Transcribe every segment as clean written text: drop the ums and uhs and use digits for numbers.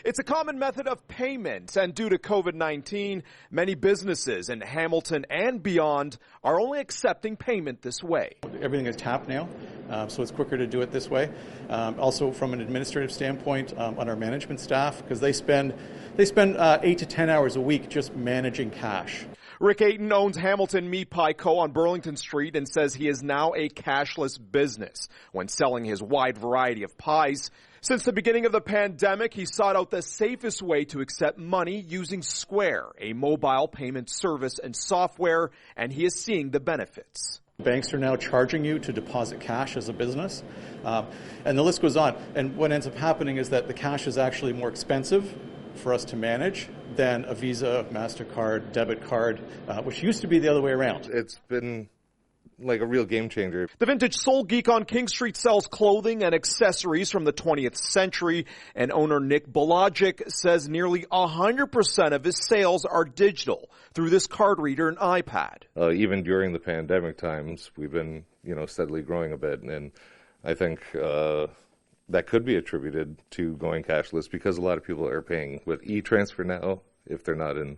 It's a common method of payment, and due to COVID-19, many businesses in Hamilton and beyond are only accepting payment this way. Everything is tapped now, so it's quicker to do it this way. Also, from an administrative standpoint, on our management staff, because they spend 8 to 10 hours a week just managing cash. Rick Ayton owns Hamilton Meat Pie Co. on Burlington Street and says he is now a cashless business when selling his wide variety of pies. Since the beginning of the pandemic, he sought out the safest way to accept money using Square, a mobile payment service and software, and he is seeing the benefits. Banks are now charging you to deposit cash as a business, and the list goes on. And what ends up happening is that the cash is actually more expensive for us to manage than a Visa, MasterCard, debit card, which used to be the other way around. It's been like a real game changer. The Vintage Soul Geek on King Street sells clothing and accessories from the 20th century, and owner Nick Balajic says nearly 100% of his sales are digital through this card reader and iPad. Even during the pandemic times, we've been, steadily growing a bit, and I think that could be attributed to going cashless because a lot of people are paying with e-transfer now if they're not in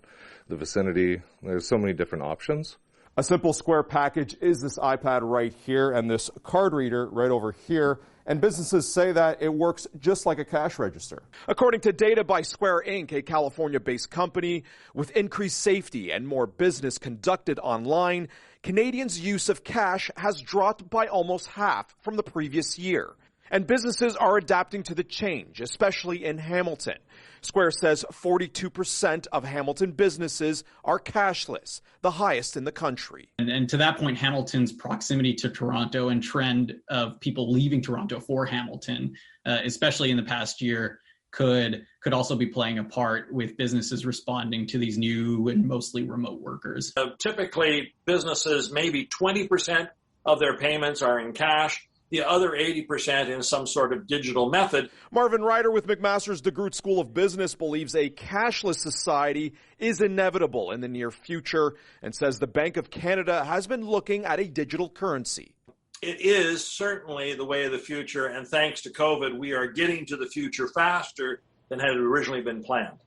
the vicinity. There's so many different options. A simple Square package is this iPad right here and this card reader right over here. And businesses say that it works just like a cash register. According to data by Square Inc., a California-based company, with increased safety and more business conducted online, Canadians' use of cash has dropped by almost half from the previous year. And businesses are adapting to the change, especially in Hamilton. Square says 42% of Hamilton businesses are cashless, the highest in the country. And to that point, Hamilton's proximity to Toronto and trend of people leaving Toronto for Hamilton, especially in the past year, could also be playing a part with businesses responding to these new and mostly remote workers. Typically, businesses, maybe 20% of their payments are in cash. The other 80% in some sort of digital method. Marvin Ryder with McMaster's DeGroote School of Business believes a cashless society is inevitable in the near future and says the Bank of Canada has been looking at a digital currency. It is certainly the way of the future, and thanks to COVID, we are getting to the future faster than had originally been planned.